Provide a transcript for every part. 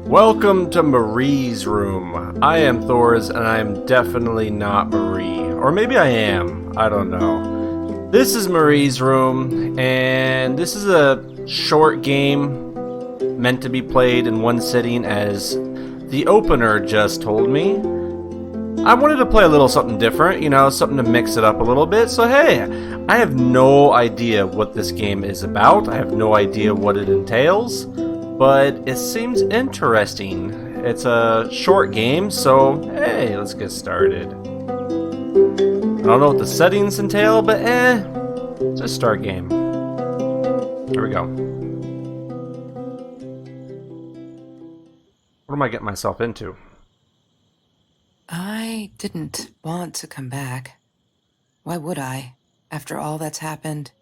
Welcome to Marie's room. I am Thor's, and I am definitely not Marie. Or maybe I am. I don't know. This is Marie's room, and this is a short game meant to be played in one sitting, as the opener just told me. I wanted to play a little something different, you know, something to mix it up a little bit. So hey, I have no idea what this game is about. I have no idea what it entails. But it seems interesting. It's a short game, so hey, let's get started. I don't know what the settings entail, but just start game. Here we go. What am I getting myself into? I didn't want to come back. Why would I, after all that's happened?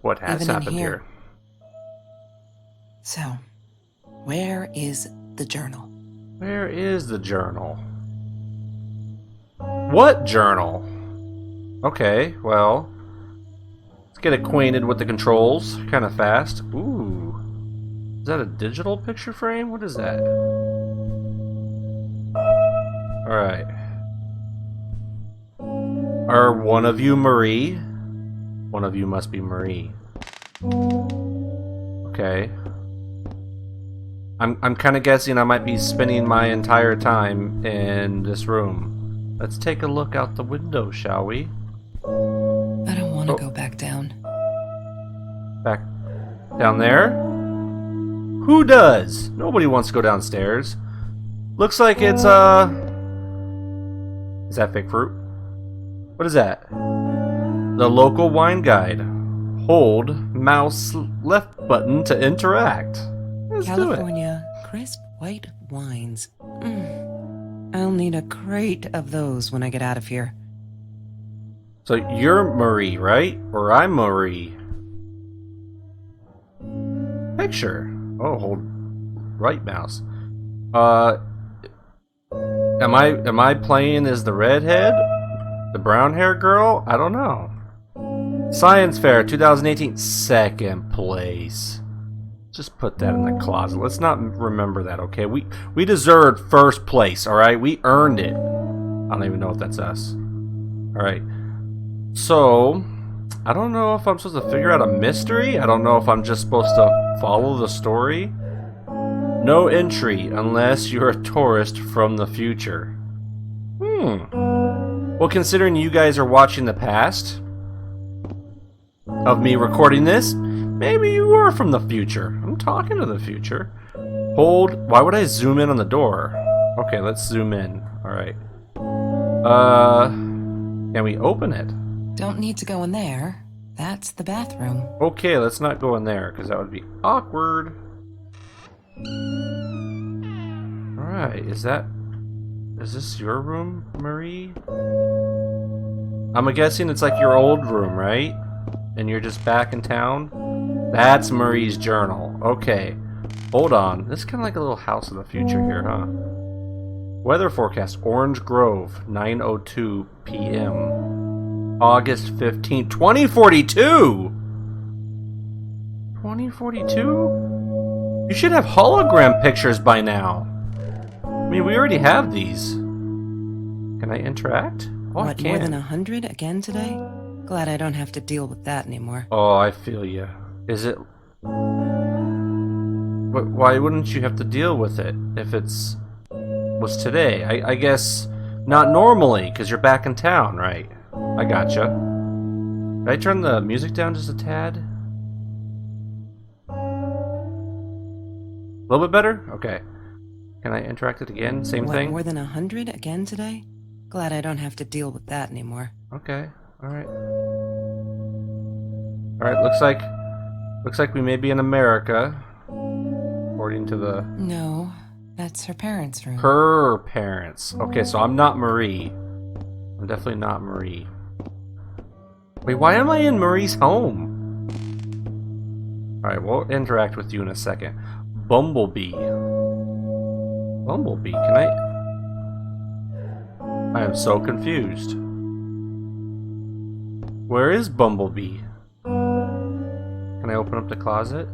What has Even in happened here? So, where is the journal? Where is the journal? What journal? Okay, well, let's get acquainted with the controls kind of fast. Ooh, is that a digital picture frame? What is that? Alright. Are one of you Marie? One of you must be Marie. Okay. I'm kind of guessing I might be spending my entire time in this room. Let's take a look out the window, shall we? I don't want to go back down. Back down there? Who does? Nobody wants to go downstairs. Looks like it's, is that fake fruit? What is that? The local wine guide. Hold mouse left button to interact. Let's California crisp white wines. I'll need a crate of those when I get out of here. So you're Marie, right? Or I'm Marie. Picture. Oh, hold right mouse. Am I playing as the redhead? The brown hair girl? I don't know. Science Fair 2018, second place. Just put that in the closet. Let's not remember that, okay? We deserved first place, alright? We earned it. I don't even know if that's us. Alright. So, I don't know if I'm supposed to figure out a mystery. I don't know if I'm just supposed to follow the story. No entry unless you're a tourist from the future. Well, considering you guys are watching the past of me recording this, maybe you are from the future. I'm talking to the future. Hold. Why would I zoom in on the door? Okay, let's zoom in. Alright. Can we open it? Don't need to go in there. That's the bathroom. Okay, let's not go in there, because that would be awkward. Alright, is this your room, Marie? I'm guessing it's like your old room, right? And you're just back in town? That's Marie's journal. Okay. Hold on. This is kind of like a little house of the future here, huh? Weather forecast. Orange Grove, 9:02 p.m. August 15th, 2042? 2042? You should have hologram pictures by now. I mean, we already have these. Can I interact? Oh, I What, can. more than 100 again today? Glad I don't have to deal with that anymore. Oh, I feel you. Is it... But why wouldn't you have to deal with it if was today? I guess not normally, because you're back in town, right? I gotcha. Did I turn the music down just a tad? A little bit better? Okay. Can I interact it again? Same What, thing? more than 100 again today? Glad I don't have to deal with that anymore. Okay. Alright. Alright, looks like we may be in America. According to the... No, that's her parents' room. Her parents. Okay, so I'm not Marie. I'm definitely not Marie. Wait, why am I in Marie's home? Alright, we'll interact with you in a second. Bumblebee. Bumblebee, can I am so confused. Where is Bumblebee? Can I open up the closet?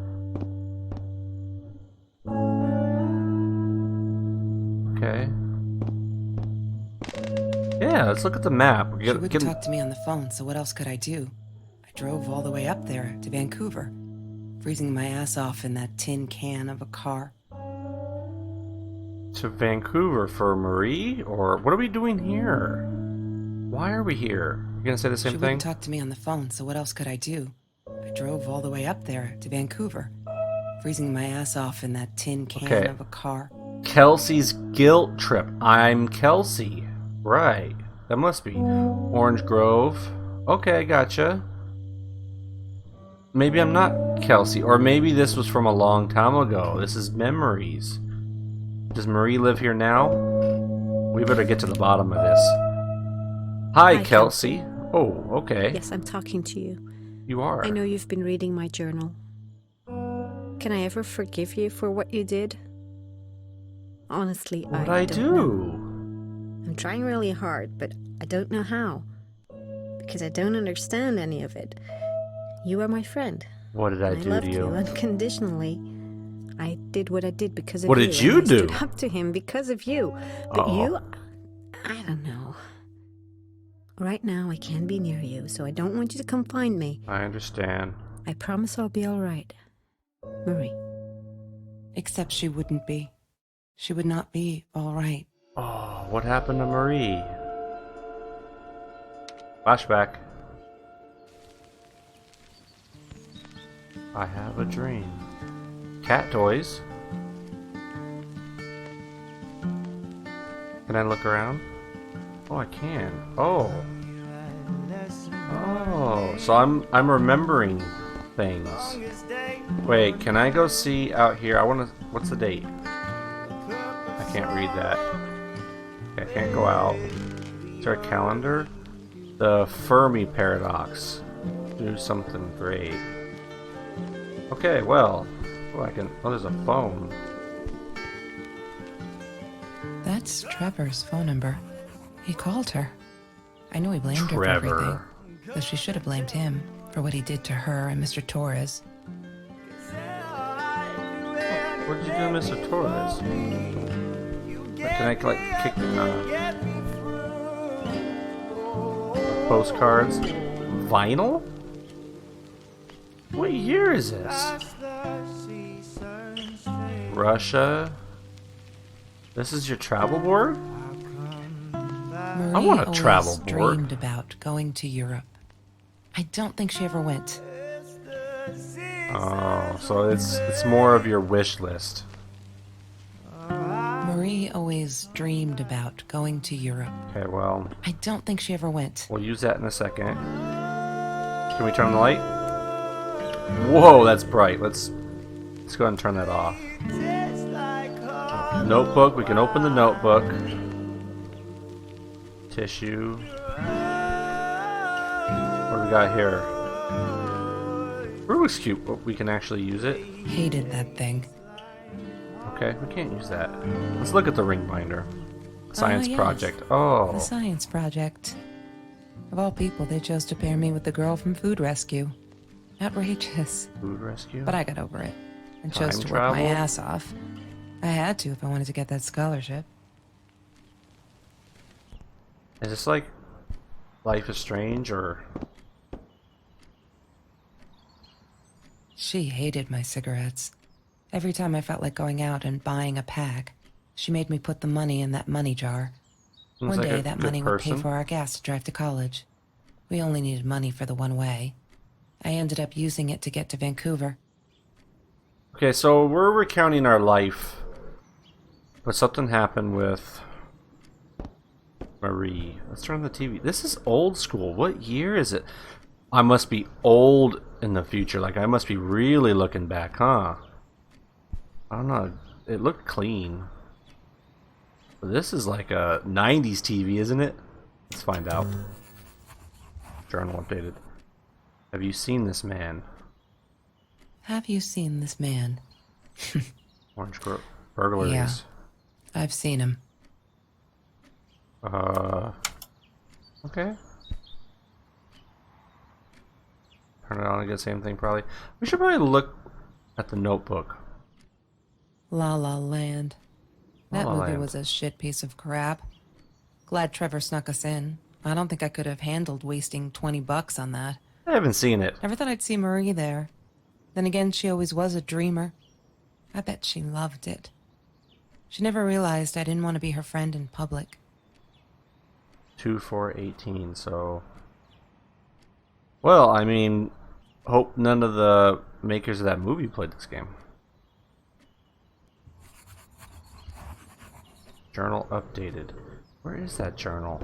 Okay. Yeah, let's look at the map. She wouldn't talk to me on the phone, so what else could I do? I drove all the way up there to Vancouver, freezing my ass off in that tin can of a car. To Vancouver for Marie? Or what are we doing here? Why are we here? You gonna say the same She thing? wouldn't talk to me on the phone, so what else could I do? I drove all the way up there to Vancouver, freezing my ass off in that tin can of a car. Kelsey's guilt trip. I'm Kelsey. Right. That must be Orange Grove. Okay, gotcha. Maybe I'm not Kelsey. Or maybe this was from a long time ago. This is memories. Does Marie live here now? We better get to the bottom of this. Hi, Kelsey. Oh, okay. Yes, I'm talking to you. You are. I know you've been reading my journal. Can I ever forgive you for what you did? Honestly, What'd I I don't do? know. I'm trying really hard, but I don't know how. Because I don't understand any of it. You are my friend. What did I and do I loved to you you? unconditionally. I did what I did because of What you. did you and I do? stood up to him because of you. But you, I don't know. Right now, I can't be near you, so I don't want you to come find me. I understand. I promise I'll be all right. Marie. Except she wouldn't be. She would not be all right. Oh, what happened to Marie? Flashback. I have a dream. Cat toys. Can I look around? Oh, I can. Oh. Oh, so I'm remembering things. Wait, can I go see out here? I want to. What's the date? I can't read that. Okay, I can't go out. Is there a calendar? The Fermi paradox. Do something great. Okay, well, I can. Oh, there's a phone. That's Trevor's phone number. He called her. I knew he blamed her for Trevor. everything, but she should have blamed him for what he did to her and Mr. Torres. What did you do, Mr. Torres? Can I like kick postcards? Vinyl? What year is this? Russia? This is your travel board? Marie want a always travel board. dreamed about going to Europe. I don't think she ever went. Oh, so it's more of your wish list. Marie always dreamed about going to Europe. Okay, well, I don't think she ever went. we'll use that in a second. Can we turn the light? Whoa, that's bright. Let's go ahead and turn that off. Notebook, we can open the notebook. Tissue. What do we got here? Rubik's Cube, but we can actually use it. Hated that thing. Okay, we can't use that. Let's look at the ring binder. Science yes. project. The Oh, science project. Of all people, they chose to pair me with the girl from Food Rescue. Outrageous. food rescue. But I got over it and chose Time to work my travel? ass off. I had to if I wanted to get that scholarship. Is this like Life is Strange or? She hated my cigarettes. Every time I felt like going out and buying a pack, she made me put the money in that money jar. Seems One like day a that good money would pay person. for our gas to drive to college. We only needed money for the one way. I ended up using it to get to Vancouver. Okay, so we're recounting our life, but something happened with Marie. Let's turn on the TV. This is old school. What year is it? I must be old in the future. Like, I must be really looking back, huh? I don't know. It looked clean. But this is like a 90s TV, isn't it? Let's find out. Journal updated. Have you seen this man? Have you seen this man? Orange burglaries. Yeah. I've seen him. Okay. Turn it on and get the same thing, probably. We should probably look at the notebook. La La Land. That La La movie Land. was a shit piece of crap. Glad Trevor snuck us in. I don't think I could have handled wasting $20 on that. I haven't seen it. Never thought I'd see Marie there. Then again, she always was a dreamer. I bet she loved it. She never realized I didn't want to be her friend in public. 2/4/18. So, well, I mean, hope none of the makers of that movie played this game. Journal updated. Where is that journal?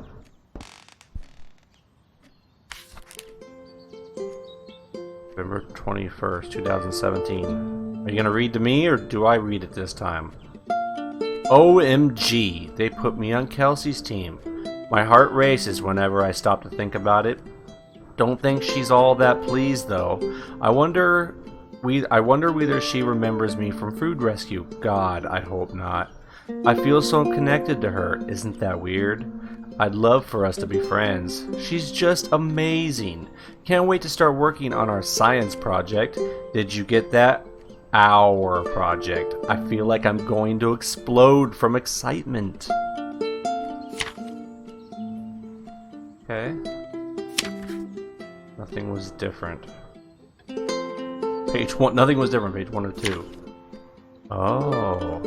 November 21st, 2017. Are you gonna read to me, or do I read it this time? OMG, they put me on Kelsey's team. My heart races whenever I stop to think about it. Don't think she's all that pleased, though. I wonder whether she remembers me from food rescue. God, I hope not. I feel so connected to her. Isn't that weird? I'd love for us to be friends. She's just amazing. Can't wait to start working on our science project. Did you get that? Our project. I feel like I'm going to explode from excitement. Okay. Nothing was different. Page 1. Nothing was different. Page 1 or 2. Oh.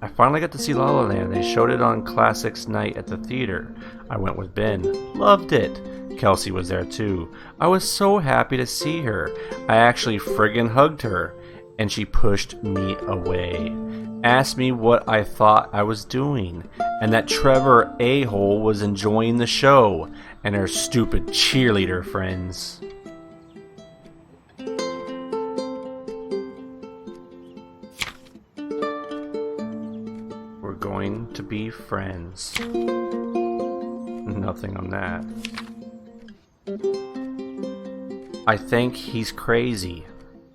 I finally got to see La La Land. They showed it on Classics Night at the theater. I went with Ben. Loved it. Kelsey was there too. I was so happy to see her. I actually friggin' hugged her. And she pushed me away. Asked me what I thought I was doing. And that Trevor a-hole was enjoying the show. And her stupid cheerleader friends. We're going to be friends. Nothing on that. I think he's crazy.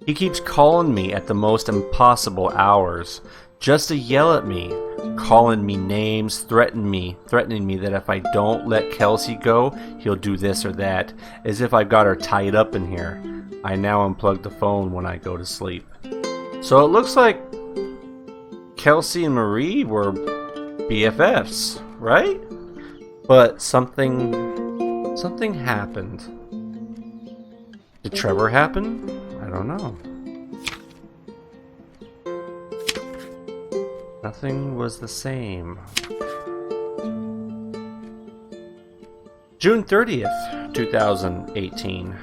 He keeps calling me at the most impossible hours, just to yell at me, calling me names, threatening me that if I don't let Kelsey go, he'll do this or that, as if I've got her tied up in here. I now unplug the phone when I go to sleep. So it looks like Kelsey and Marie were BFFs, right? But something happened. Did Trevor happen? I don't know. Nothing was the same. June 30th, 2018.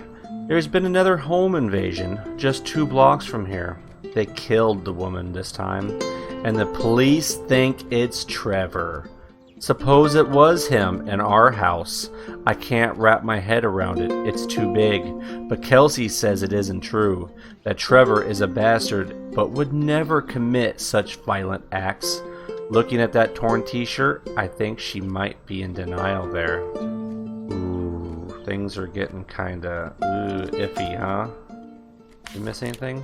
There's been another home invasion just 2 blocks from here. They killed the woman this time, and the police think it's Trevor. Suppose it was him in our house. I can't wrap my head around it. It's too big. But Kelsey says it isn't true. That Trevor is a bastard, but would never commit such violent acts. Looking at that torn t-shirt, I think she might be in denial there. Ooh, things are getting kinda iffy, huh? You miss anything?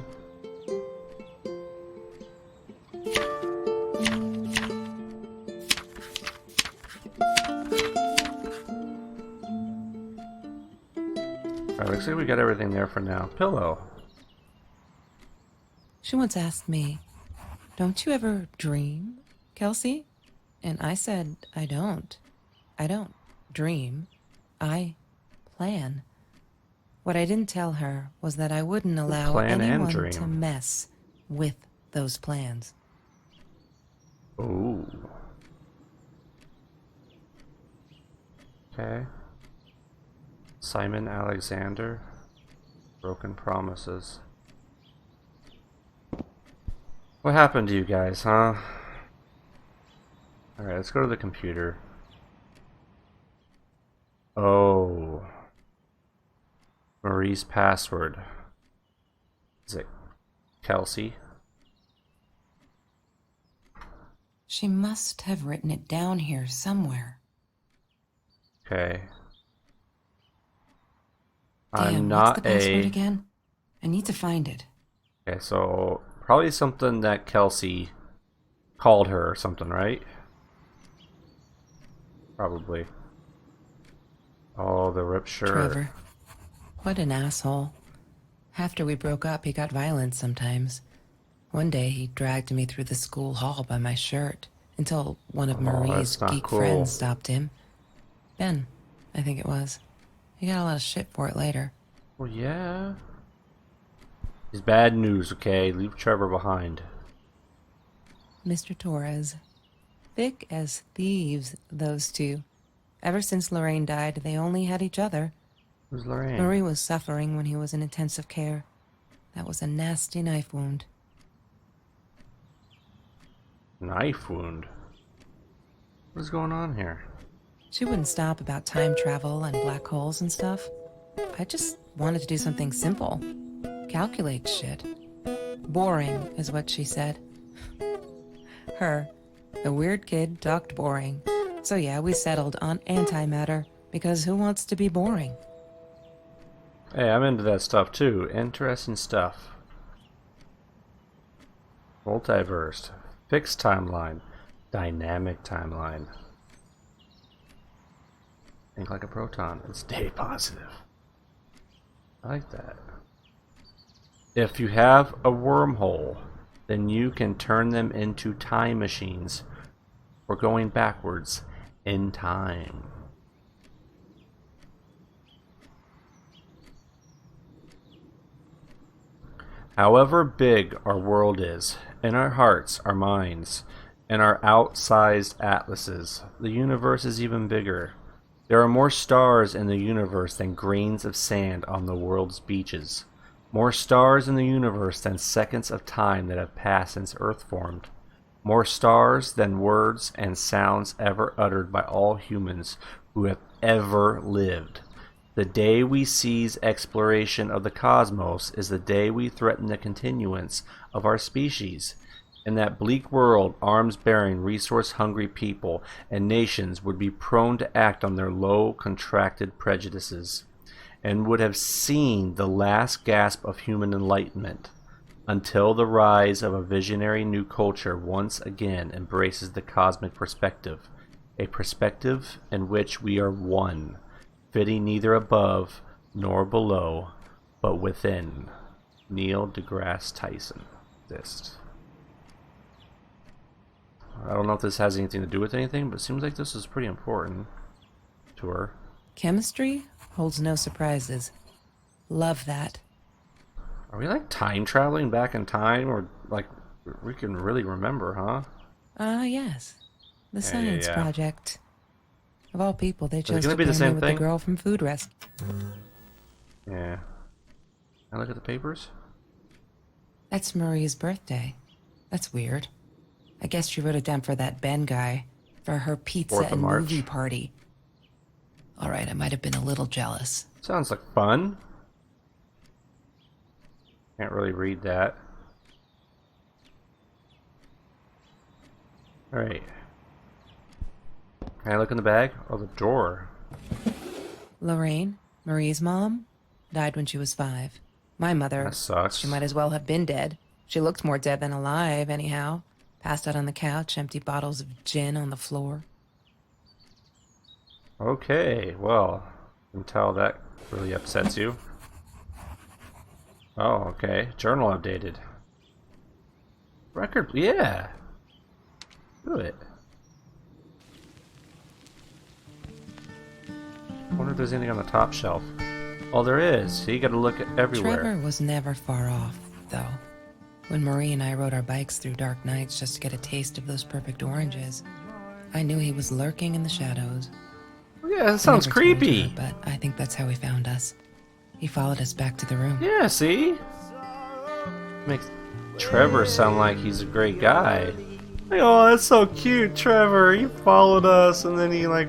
Alright, looks like we got everything there for now. Pillow. She once asked me, "Don't you ever dream, Kelsey?" And I said, I don't. I don't dream. I plan. What I didn't tell her was that I wouldn't allow Plan and anyone dream. to mess with those plans. Ooh. Okay. Simon Alexander. Broken Promises. What happened to you guys, huh? Alright, let's go to the computer. Oh. Marie's password. Is it Kelsey? She must have written it down here somewhere. Okay. Damn, I'm what's not the password again? I need to find it. Okay, so probably something that Kelsey called her or something, right? Probably. Oh, the ripped shirt. Trevor. What an asshole. After we broke up, he got violent sometimes. One day he dragged me through the school hall by my shirt until one of Oh, Marie's that's not geek cool. friends stopped him. Ben, I think it was. He got a lot of shit for it later. Well, yeah. It's bad news, okay? Leave Trevor behind. Mr. Torres. Thick as thieves, those two. Ever since Lorraine died, they only had each other. Who's Lorraine? Marie was suffering when he was in intensive care. That was a nasty knife wound. Knife wound? What's going on here? She wouldn't stop about time travel and black holes and stuff. I just wanted to do something simple. Calculate shit. Boring is what she said. Her, the weird kid, talked boring. So yeah, we settled on antimatter, because who wants to be boring? Hey, I'm into that stuff too. Interesting stuff. Multiverse. Fixed timeline. Dynamic timeline. Think like a proton. And stay positive. I like that. If you have a wormhole, then you can turn them into time machines for going backwards in time. However big our world is, in our hearts, our minds, and our outsized atlases, the universe is even bigger. There are more stars in the universe than grains of sand on the world's beaches. More stars in the universe than seconds of time that have passed since Earth formed. More stars than words and sounds ever uttered by all humans who have ever lived. The day we seize exploration of the cosmos is the day we threaten the continuance of our species. In that bleak world, arms-bearing, resource-hungry people and nations would be prone to act on their low, contracted prejudices, and would have seen the last gasp of human enlightenment, until the rise of a visionary new culture once again embraces the cosmic perspective, a perspective in which we are one, fitting neither above nor below, but within. Neil deGrasse Tyson. I don't know if this has anything to do with anything, but it seems like this is pretty important to her. Chemistry holds no surprises. Love that. Are we like time traveling back in time, or like we can really remember, huh? Yes. The science yeah. project. Of all people, they it chose gonna to be the pair me same with thing? the girl from Food Rescue. Yeah. I look at the papers. That's Marie's birthday. That's weird. I guess she wrote it down for that Ben guy, for her pizza 4th of and March. movie party. All right, I might have been a little jealous. Sounds like fun. Can't really read that. Alright. Can I look in the bag? Oh, the drawer. Lorraine, Marie's mom, died when she was 5. My mother, That sucks. she might as well have been dead. She looked more dead than alive, anyhow. Passed out on the couch, empty bottles of gin on the floor. Okay, well, I can tell that really upsets you. Oh, okay. Journal updated. Record, yeah. Do it. Wonder if there's anything on the top shelf. Oh, there is. So you gotta look at everywhere. Trevor was never far off, though. When Marie and I rode our bikes through dark nights just to get a taste of those perfect oranges, I knew he was lurking in the shadows. Yeah, that I sounds never told creepy. her, but I think that's how he found us. He followed us back to the room. Yeah, see? Makes Trevor sound like he's a great guy. Like, oh, that's so cute, Trevor. He followed us and then he like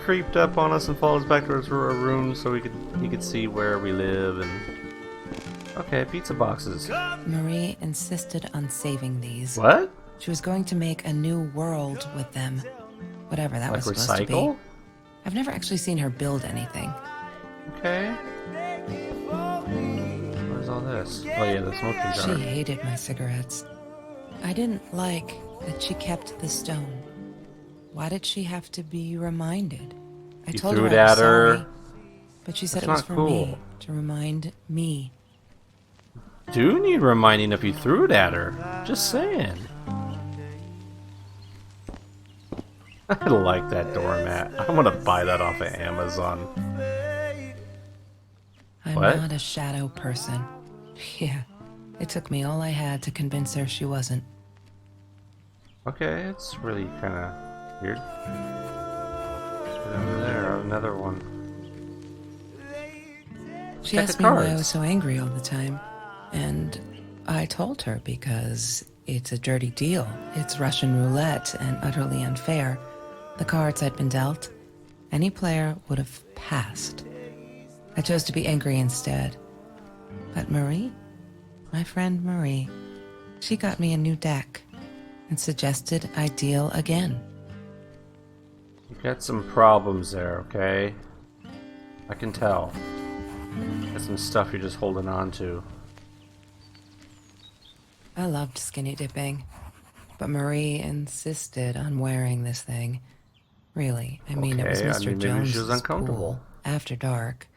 creeped up on us and followed us back to our room so he could see where we live and okay, pizza boxes. Marie insisted on saving these. What? She was going to make a new world with them. Whatever that Like was supposed to be. recycle? I've never actually seen her build anything. Okay. What is all this? Oh yeah, the smoking She jar. hated my cigarettes. I didn't like that she kept the stone. Why did she have to be reminded? I You told threw her it I was at her. sorry, but she said That's it was not for cool. me, to remind me. do need reminding if you threw it at her. Just saying. I like that doormat. I want to buy that off of Amazon. I'm What? not a shadow person. Yeah, it took me all I had to convince her she wasn't. Okay, it's really kind of weird. Over there, another one. She Check asked the me why I cards. was so angry all the time, and I told her because it's a dirty deal. It's Russian roulette and utterly unfair. The cards had been dealt. Any player would have passed. I chose to be angry instead. But Marie, my friend Marie, she got me a new deck and suggested I deal again. You got some problems there, okay? I can tell. Got some stuff you're just holding on to. I loved skinny dipping, but Marie insisted on wearing this thing. Really, I mean, it was Okay, I Mr. mean, maybe she was Jones's uncomfortable. pool after dark.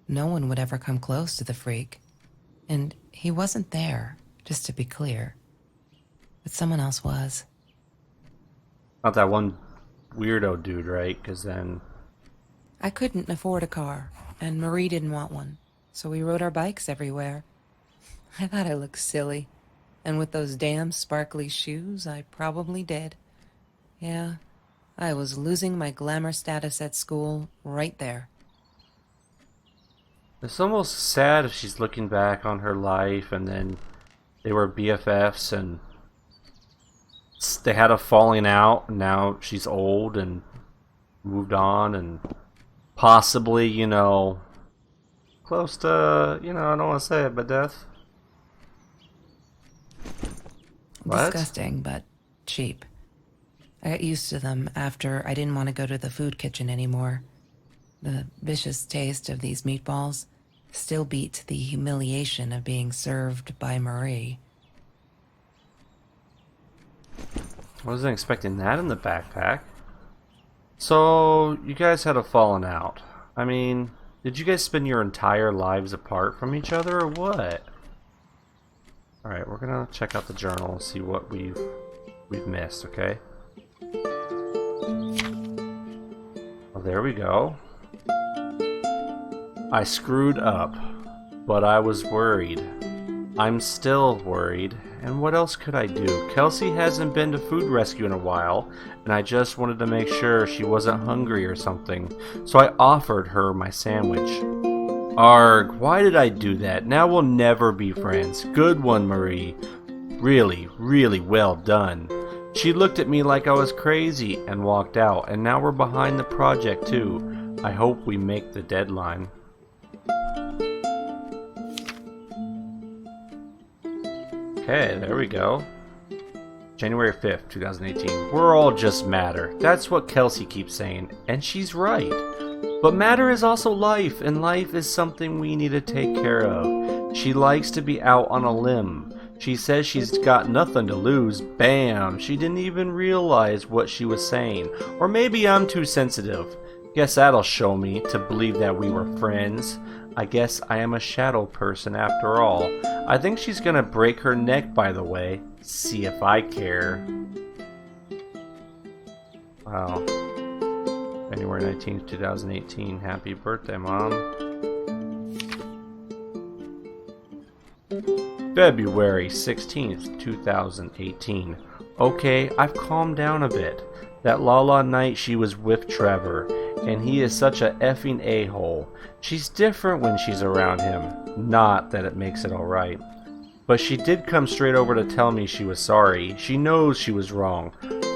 No one would ever come close to the freak. And he wasn't there, just to be clear. But someone else was. Not that one weirdo dude, right? Because then... I couldn't afford a car, and Marie didn't want one, so we rode our bikes everywhere. I thought I looked silly, and with those damn sparkly shoes, I probably did. Yeah, I was losing my glamour status at school right there. It's almost sad if she's looking back on her life and then they were BFFs and they had a falling out and now she's old and moved on and possibly, you know, close to, you know, I don't want to say it, but death. What? Disgusting, but cheap. I got used to them after I didn't want to go to the food kitchen anymore. The vicious taste of these meatballs still beat the humiliation of being served by Marie. I wasn't expecting that in the backpack. So, you guys had a falling out. I mean, did you guys spend your entire lives apart from each other or what? Alright, we're gonna check out the journal and see what we've missed, okay? Well, there we go. I screwed up, but I was worried. I'm still worried, and what else could I do? Kelsey hasn't been to food rescue in a while, and I just wanted to make sure she wasn't hungry or something, so I offered her my sandwich. Arg, why did I do that? Now we'll never be friends. Good one, Marie. Really, really well done. She looked at me like I was crazy and walked out, and now we're behind the project too. I hope we make the deadline. Okay, there we go. January 5th, 2018. We're all just matter. That's what Kelsey keeps saying, and she's right. But matter is also life, and life is something we need to take care of. She likes to be out on a limb. She says she's got nothing to lose. Bam! She didn't even realize what she was saying. Or maybe I'm too sensitive. Guess that'll show me to believe that we were friends. I guess I am a shadow person after all. I think she's gonna break her neck, by the way. See if I care. Wow. January 19th, 2018. Happy birthday, Mom. February 16th, 2018. Okay, I've calmed down a bit. That Lala night she was with Trevor, and he is such a effing a-hole. She's different when she's around him. Not that it makes it alright. But she did come straight over to tell me she was sorry. She knows she was wrong.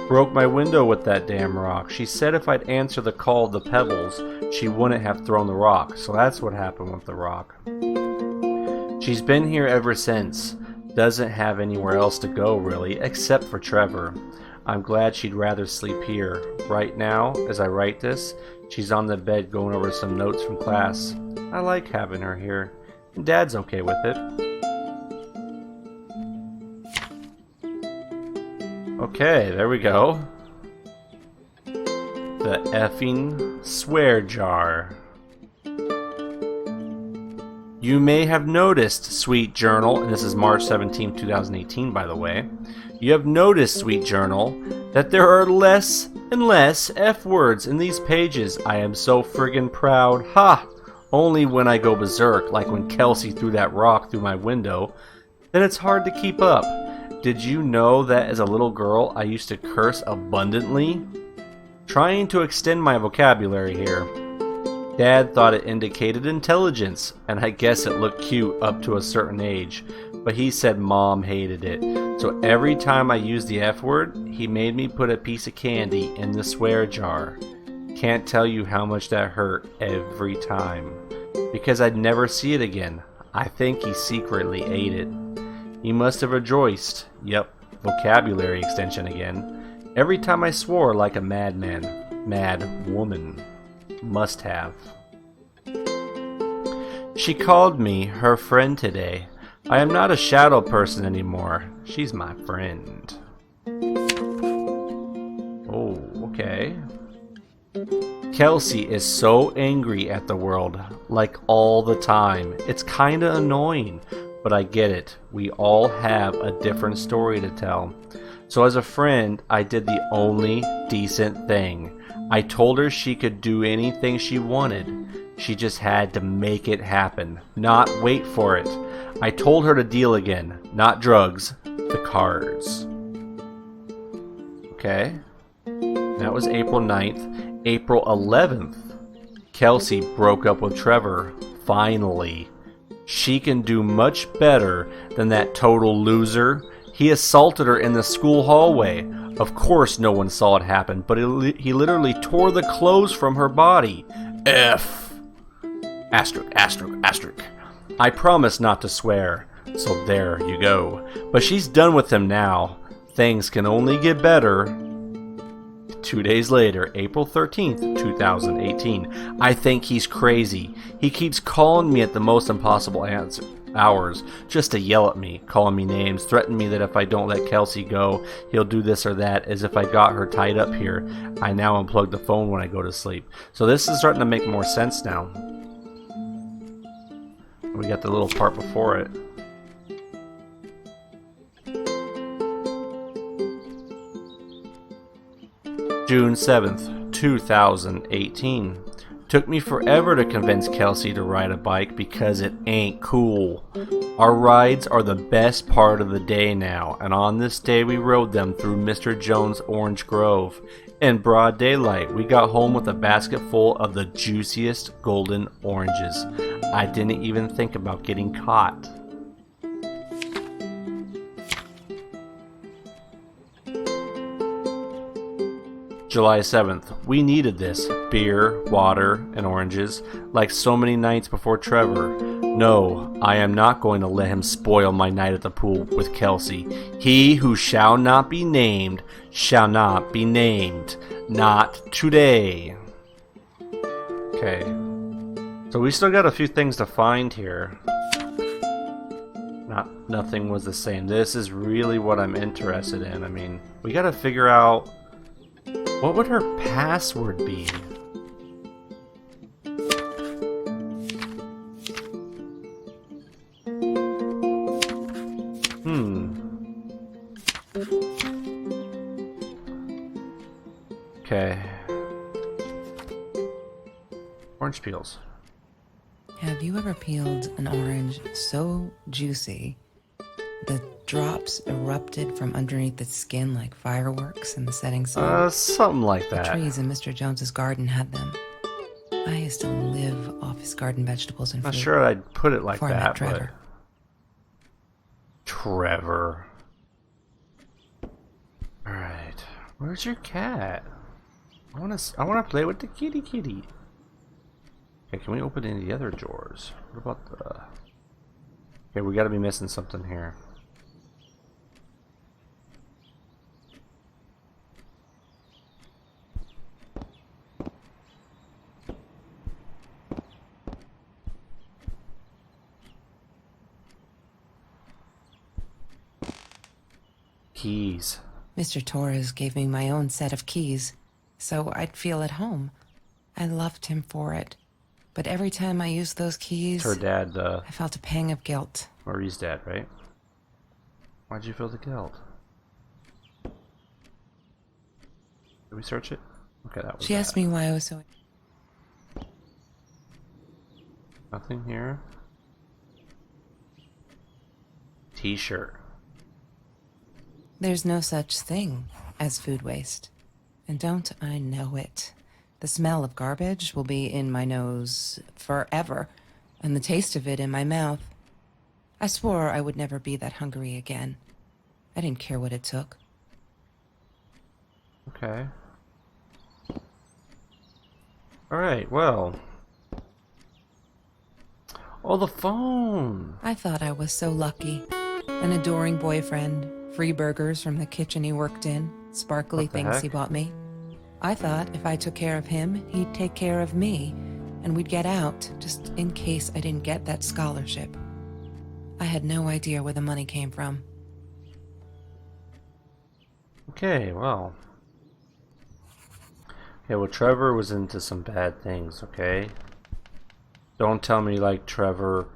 Broke my window with that damn rock. She said if I'd answer the call of the pebbles, she wouldn't have thrown the rock. So that's what happened with the rock. She's been here ever since. Doesn't have anywhere else to go, really, except for Trevor. I'm glad she'd rather sleep here. Right now, as I write this, she's on the bed going over some notes from class. I like having her here. And Dad's okay with it. Okay, there we go. The effing swear jar. You may have noticed, Sweet Journal, and this is March 17, 2018, by the way. You have noticed, Sweet Journal, that there are less and less F words in these pages. I am so friggin' proud. Ha! Only when I go berserk, like when Kelsey threw that rock through my window, then it's hard to keep up. Did you know that as a little girl I used to curse abundantly? Trying to extend my vocabulary here. Dad thought it indicated intelligence, and I guess it looked cute up to a certain age, but he said Mom hated it. So every time I used the F word, he made me put a piece of candy in the swear jar. Can't tell you how much that hurt every time, because I'd never see it again. I think he secretly ate it. He must have rejoiced. Yep, vocabulary extension again. Every time I swore like a madman. Mad woman. Must have. She called me her friend today. I am not a shadow person anymore. She's my friend. Oh, okay. Kelsey is so angry at the world, like all the time. It's kinda annoying, but I get it. We all have a different story to tell. So as a friend, I did the only decent thing. I told her she could do anything she wanted. She just had to make it happen, not wait for it. I told her to deal again, not drugs, the cards. Okay. That was April 9th. April 11th, Kelsey broke up with Trevor. Finally. She can do much better than that total loser. He assaulted her in the school hallway. Of course no one saw it happen, but he literally tore the clothes from her body. F. Asterisk, asterisk, asterisk. I promise not to swear, so there you go. But she's done with him now. Things can only get better. 2 days later, April 13th, 2018. I think he's crazy. He keeps calling me at the most impossible hours just to yell at me, calling me names, threatening me that if I don't let Kelsey go, he'll do this or that, as if I got her tied up here. I now unplug the phone when I go to sleep. So this is starting to make more sense now. We got the little part before it. June 7th, 2018. Took me forever to convince Kelsey to ride a bike because it ain't cool. Our rides are the best part of the day now, and on this day we rode them through Mr. Jones' Orange Grove. In broad daylight, we got home with a basket full of the juiciest golden oranges. I didn't even think about getting caught. July 7th. We needed this. Beer, water, and oranges, like so many nights before Trevor. No, I am not going to let him spoil my night at the pool with Kelsey. He who shall not be named shall not be named. Not today. Okay. So we still got a few things to find here. Nothing was the same. This is really what I'm interested in. I mean, we gotta figure out what would her password be? Okay. Orange peels. Have you ever peeled an orange so juicy the drops erupted from underneath the skin like fireworks in the setting sun? Something like The that. trees in Mr. Jones's garden had them. I used to live off his garden vegetables and Not fruit. sure I'd put it like before I met that, Trevor. but Trevor. All right, where's your cat? I wanna play with the kitty. Okay, can we open any of the other drawers? What about the? Okay, we got to be missing something here. Keys. Mr. Torres gave me my own set of keys, so I'd feel at home. I loved him for it, but every time I used those keys, It's her dad, I felt a pang of guilt. Marie's dad, right? Why'd you feel the guilt? Did we search it? Okay, that was She asked me why I was so... Nothing here. T-shirt. There's no such thing as food waste. And don't I know it? The smell of garbage will be in my nose forever, and the taste of it in my mouth. I swore I would never be that hungry again. I didn't care what it took. Okay. Alright, well. Oh, the phone! I thought I was so lucky. An adoring boyfriend, free burgers from the kitchen he worked in, sparkly What the things heck? he bought me. I thought if I took care of him, he'd take care of me, and we'd get out, just in case I didn't get that scholarship. I had no idea where the money came from. Okay, well. Okay, well, Trevor was into some bad things, okay? Don't tell me, like, Trevor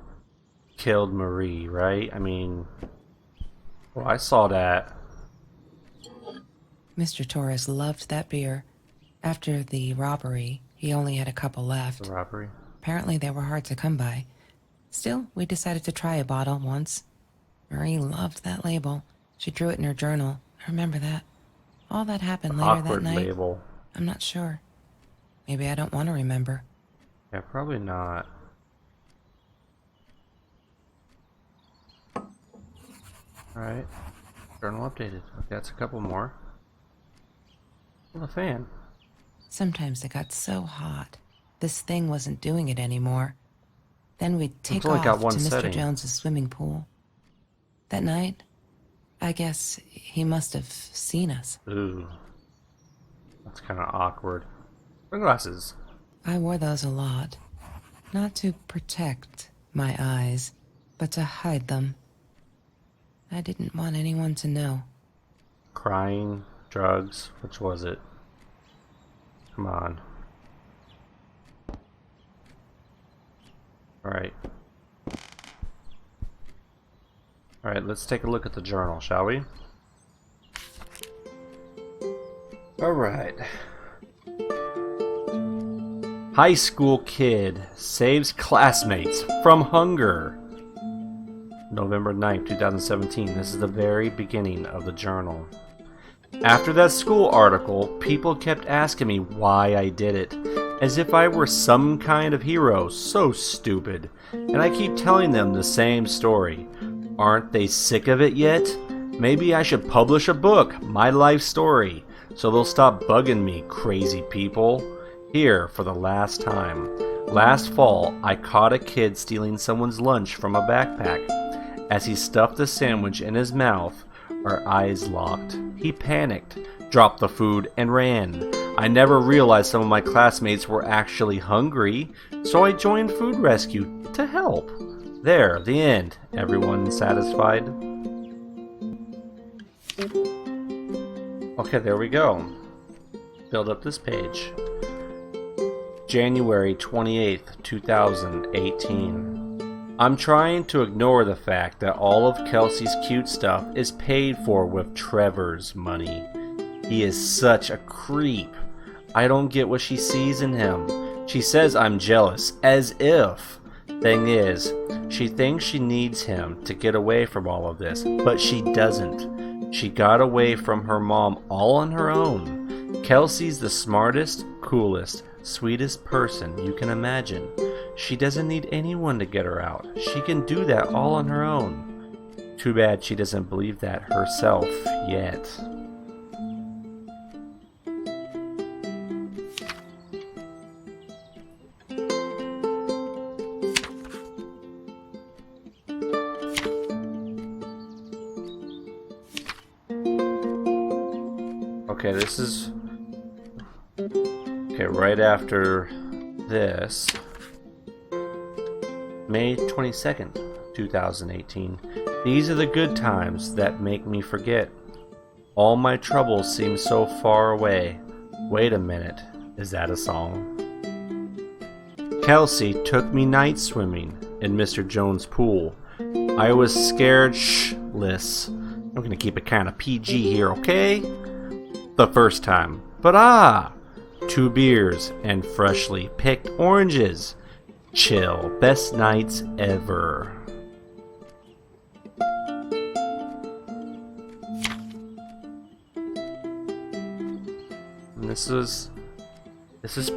killed Marie, right? I mean, well, I saw that. Mr. Torres loved that beer. After the robbery, he only had a couple left. The robbery. Apparently they were hard to come by. Still, we decided to try a bottle once. Marie loved that label. She drew it in her journal. I remember that. All that happened later that Awkward night. label. I'm not sure. Maybe I don't want to remember. Yeah, probably not. Alright. Journal updated. Okay, that's a couple more. Oh, the fan. Sometimes it got so hot. This thing wasn't doing it anymore. Then we'd take only off got to one Mr. setting. Jones's swimming pool. That night, I guess he must have seen us. Ooh. That's kind of awkward. Sunglasses. I wore those a lot. Not to protect my eyes, but to hide them. I didn't want anyone to know. Crying. Drugs. Which was it? Come on. Alright. Alright, let's take a look at the journal, shall we? Alright. High school kid saves classmates from hunger. November 9th, 2017. This is the very beginning of the journal. After that school article, people kept asking me why I did it, as if I were some kind of hero. So stupid. And I keep telling them the same story. Aren't they sick of it yet? Maybe I should publish a book, my life story, so they'll stop bugging me, crazy people. Here for the last time. Last fall, I caught a kid stealing someone's lunch from a backpack. As he stuffed the sandwich in his mouth, our eyes locked. He panicked, dropped the food, and ran. I never realized some of my classmates were actually hungry, so I joined food rescue to help. There, the end. Everyone satisfied? Okay, there we go. Build up this page. January 28th, 2018. I'm trying to ignore the fact that all of Kelsey's cute stuff is paid for with Trevor's money. He is such a creep. I don't get what she sees in him. She says I'm jealous, as if. Thing is, she thinks she needs him to get away from all of this, but she doesn't. She got away from her mom all on her own. Kelsey's the smartest, coolest, sweetest person you can imagine. She doesn't need anyone to get her out. She can do that all on her own. Too bad she doesn't believe that herself yet. Okay, this is... Okay, right after this... May 22nd, 2018. These are the good times that make me forget. All my troubles seem so far away. Wait a minute, is that a song? Kelsey took me night swimming in Mr. Jones' pool. I was scared shitless. I'm gonna keep it kind of PG here, okay? The first time. But 2 beers and freshly picked oranges. Chill. Best nights ever. And this is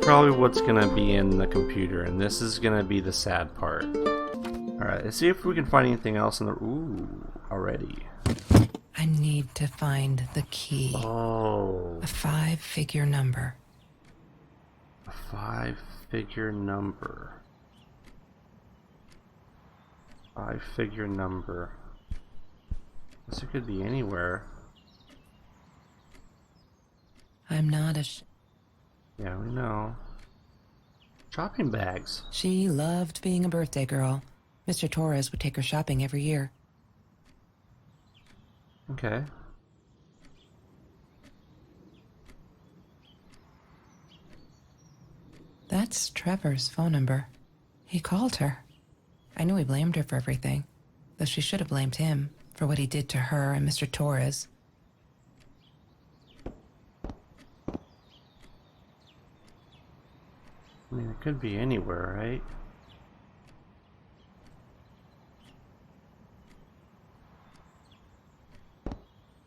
probably what's gonna be in the computer, and this is gonna be the sad part. Alright, let's see if we can find anything else in the... Ooh, already. I need to find the key. Oh. A 5-figure number. A 5-figure number. 5-figure number. This could be anywhere. I'm not Yeah, we know. Shopping bags. She loved being a birthday girl. Mr. Torres would take her shopping every year. Okay. That's Trevor's phone number. He called her. I knew he blamed her for everything, though she should have blamed him for what he did to her and Mr. Torres. I mean, it could be anywhere, right?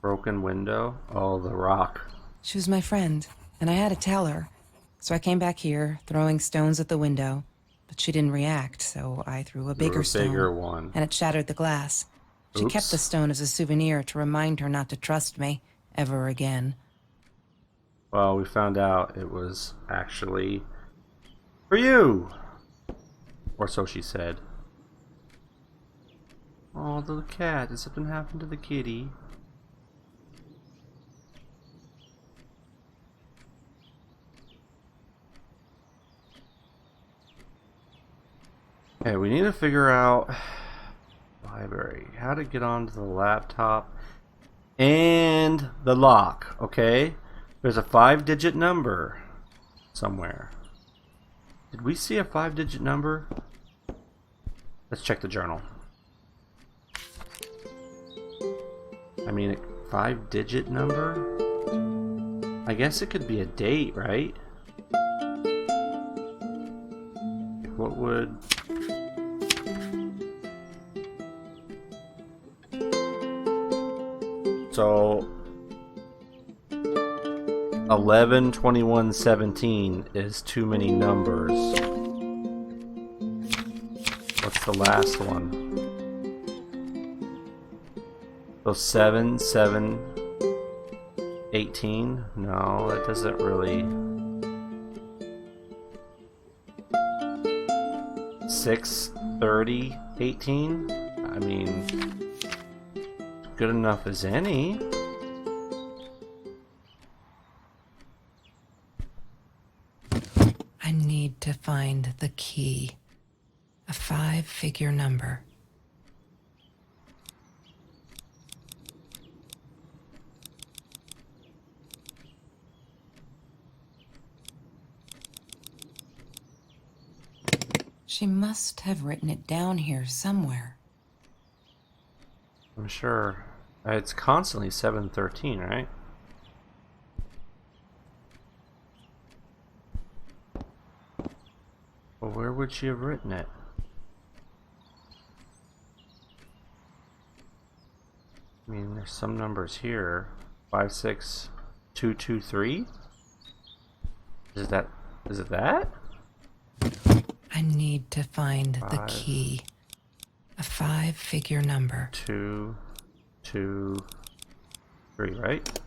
Broken window? Oh, the rock. She was my friend, and I had to tell her. So I came back here, throwing stones at the window, but she didn't react, so I threw a bigger stone, one. and it shattered the glass. She Oops. kept the stone as a souvenir to remind her not to trust me ever again. Well, we found out it was actually for you. Or so she said. Oh, the cat. Did something happen to the kitty? Okay, we need to figure out library, how to get onto the laptop and the lock. Okay, there's a 5-digit number somewhere. Did we see a 5-digit number? Let's check the journal. I mean, a 5-digit number? I guess it could be a date, right? What would... So 11/21/17 is too many numbers. What's the last one? So 7/7/18? No, that doesn't really. 6/30/18? I mean, good enough as any. I need to find the key. A 5-figure number. She must have written it down here somewhere. I'm sure. It's constantly 7/13, right? Well, where would she have written it? I mean, there's some numbers here. 56223? Is it that? I need to find the 5. key. A 5-figure number. 2, 2, 3, right?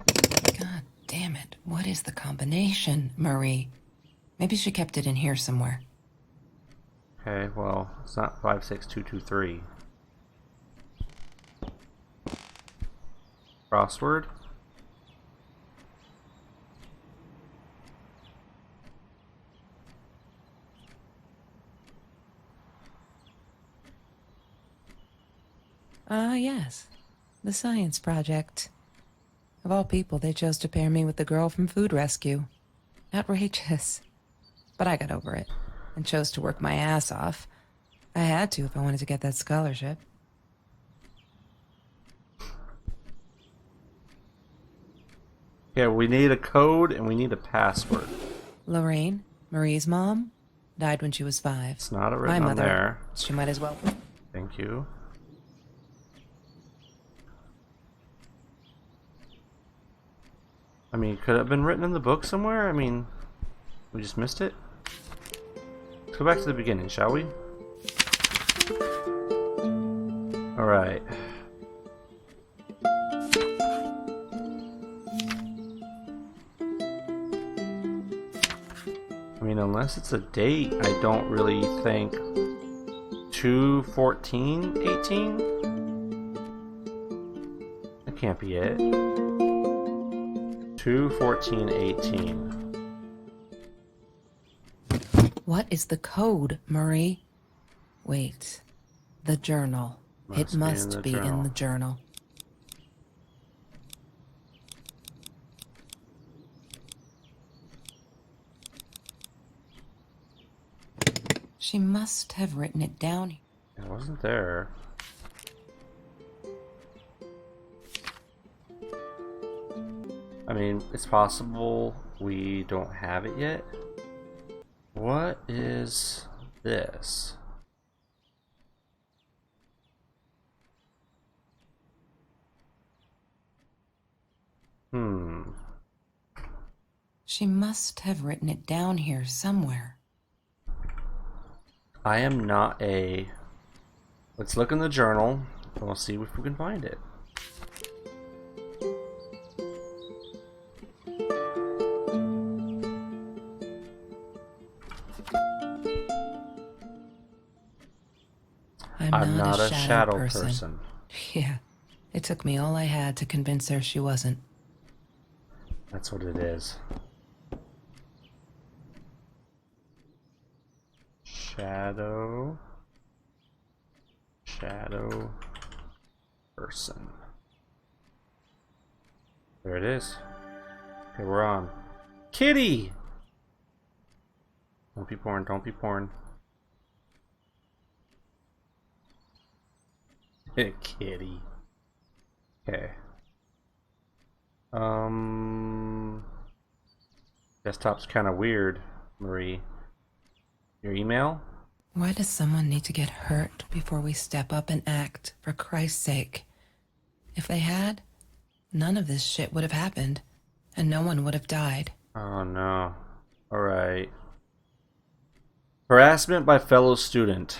God damn it. What is the combination, Marie? Maybe she kept it in here somewhere. Okay, well, it's not 56223. Crossword? Yes. The science project. Of all people, they chose to pair me with the girl from Food Rescue. Outrageous. But I got over it. and chose to work my ass off. I had to if I wanted to get that scholarship. Yeah, we need a code and we need a password. Lorraine, Marie's mom, died when she was 5. It's not My written on mother, there. she might as well. Thank you. I mean, could it have been written in the book somewhere? I mean, we just missed it? Let's go back to the beginning, shall we? Alright. I mean, unless it's a date, I don't really think 2/14/18? That can't be it. 2/14/18. What is the code, Marie? Wait. The journal. It must be in the journal. She must have written it down. It wasn't there. I mean, it's possible we don't have it yet. What is this? She must have written it down here somewhere. I am not a... Let's look in the journal and we'll see if we can find it. I'm not a shadow person. Yeah, it took me all I had to convince her she wasn't. That's what it is. Shadow person. There it is. Okay, we're on. Kitty! Don't be porn, don't be porn. Kitty. Okay. Desktop's kind of weird, Marie. Your email? Why does someone need to get hurt before we step up and act, for Christ's sake? If they had, none of this shit would have happened, and no one would have died. Oh no. Alright. Harassment by fellow student.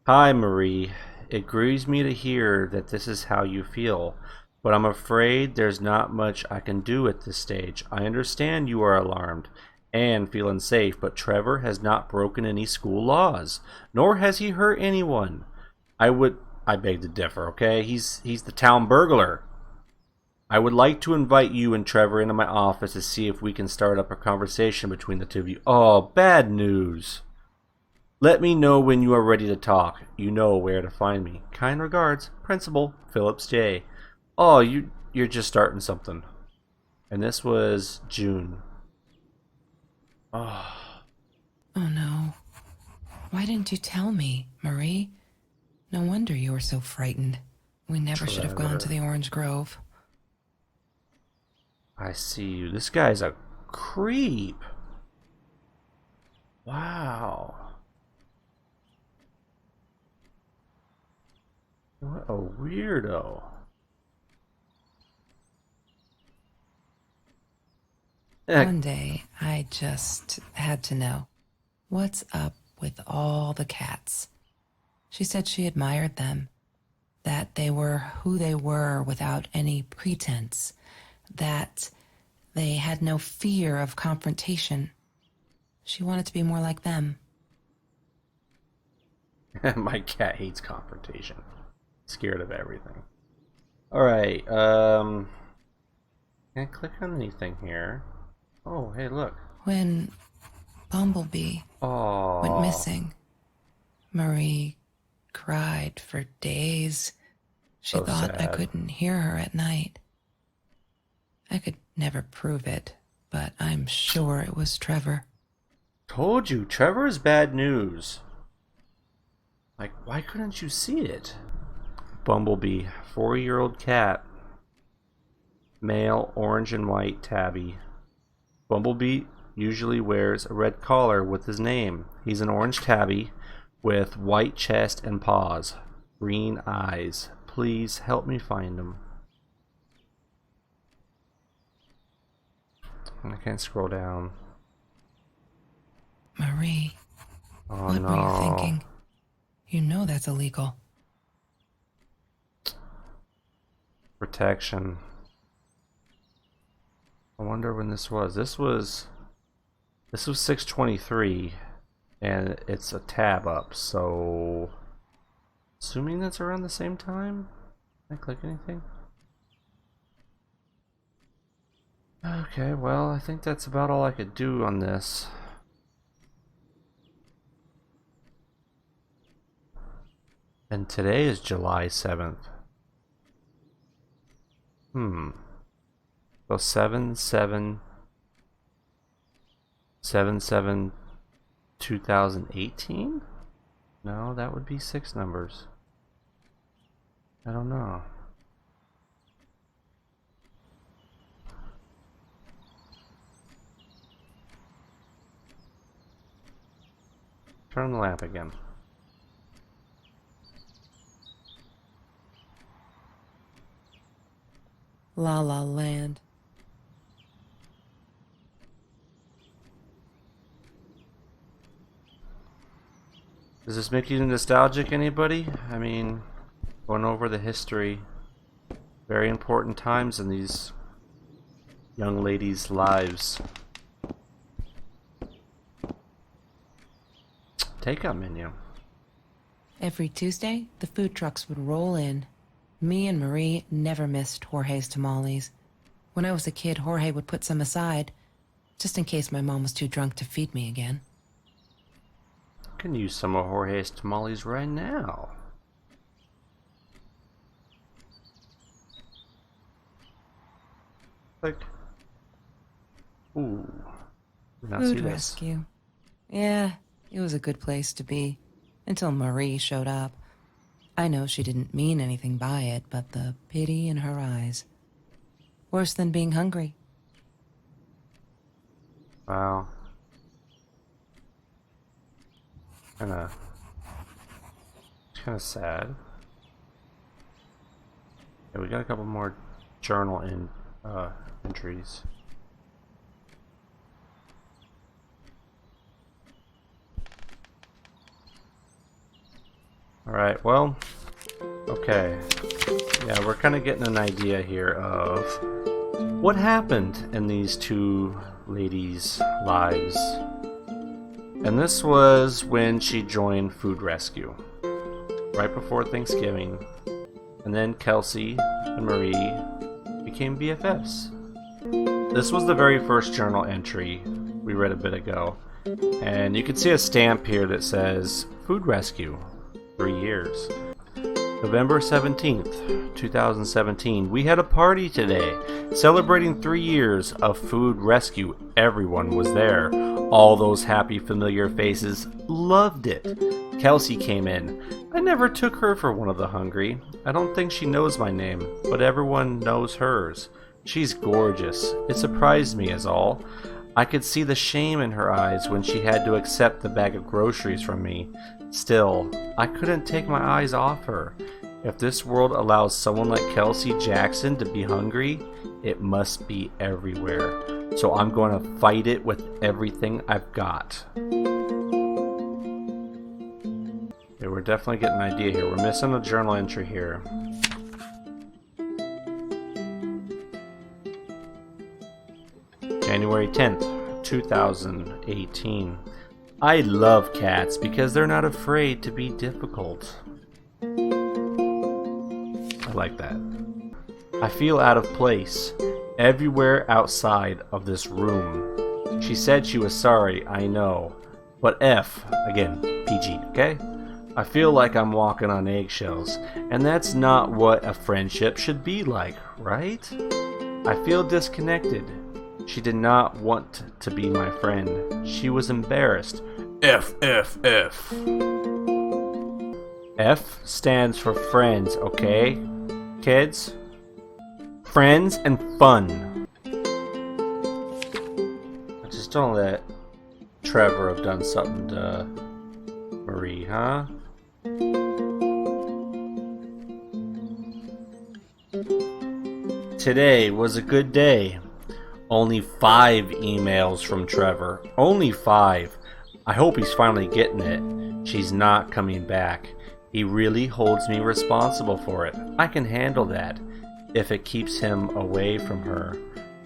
Hi, Marie. It grieves me to hear that this is how you feel, but I'm afraid there's not much I can do at this stage. I understand you are alarmed and feel unsafe, but Trevor has not broken any school laws, nor has he hurt anyone. I beg to differ, okay? He's the town burglar. I would like to invite you and Trevor into my office to see if we can start up a conversation between the two of you. Oh, bad news. Let me know when you are ready to talk. You know where to find me. Kind regards, Principal Phillips J. Oh, you're just starting something. And this was June. Oh. Oh no. Why didn't you tell me, Marie? No wonder you were so frightened. We never should have gone to the Orange Grove. I see you. This guy's a creep. Wow. What a weirdo. One day, I just had to know. What's up with all the cats? She said she admired them. That they were who they were without any pretense. That they had no fear of confrontation. She wanted to be more like them. My cat hates confrontation. Scared of everything. Alright, can't click on anything here. Oh, hey, look. When Bumblebee went missing, Marie cried for days. She So thought I sad. couldn't hear her at night. I could never prove it, but I'm sure it was Trevor. Told you, Trevor is bad news. Like, why couldn't you see it? Bumblebee, 4-year-old cat. Male, orange and white tabby. Bumblebee usually wears a red collar with his name. He's an orange tabby with white chest and paws, green eyes. Please help me find him. I can't scroll down. Marie, Oh what no. were you thinking? You know that's illegal. Protection. I wonder when this was. This was 6/23, and it's a tab up, so assuming that's around the same time. Can I click anything? Okay, well, I think that's about all I could do on this. And today is July 7th. So 7/7/7/7/2018? No, that would be 6 numbers. I don't know. Turn on the lamp again. La La Land. Does this make you nostalgic, anybody? I mean, going over the history. Very important times in these young ladies' lives. Takeout menu. Every Tuesday, the food trucks would roll in. Me and Marie never missed Jorge's tamales. When I was a kid, Jorge would put some aside, just in case my mom was too drunk to feed me again. I can use some of Jorge's tamales right now. Like, ooh, did not see Food this. rescue. Yeah, it was a good place to be, until Marie showed up. I know she didn't mean anything by it, but the pity in her eyes. Worse than being hungry. Wow. It's kinda sad. Yeah, we got a couple more journal entries. Alright, well, okay. Yeah, we're kind of getting an idea here of what happened in these two ladies' lives. And this was when she joined Food Rescue, right before Thanksgiving. And then Kelsey and Marie became BFFs. This was the very first journal entry we read a bit ago. And you can see a stamp here that says Food Rescue, 3 years. November 17th, 2017. We had a party today, celebrating 3 years of Food Rescue. Everyone was there. All those happy, familiar faces loved it. Kelsey came in. I never took her for one of the hungry. I don't think she knows my name, but everyone knows hers. She's gorgeous. It surprised me is all. I could see the shame in her eyes when she had to accept the bag of groceries from me. Still, I couldn't take my eyes off her. If this world allows someone like Kelsey Jackson to be hungry, it must be everywhere. So I'm going to fight it with everything I've got. Okay, we're definitely getting an idea here. We're missing a journal entry here. January 10th, 2018. I love cats because they're not afraid to be difficult. I like that. I feel out of place everywhere outside of this room. She said she was sorry, I know. But F, again, PG, okay? I feel like I'm walking on eggshells, and that's not what a friendship should be like, right? I feel disconnected. She did not want to be my friend. She was embarrassed. F, F, F. F stands for friends, okay? Kids? Friends and fun. Just don't let Trevor have done something to Marie, huh? Today was a good day. Only 5 emails from Trevor. Only 5. I hope he's finally getting it. She's not coming back. He really holds me responsible for it. I can handle that, if it keeps him away from her.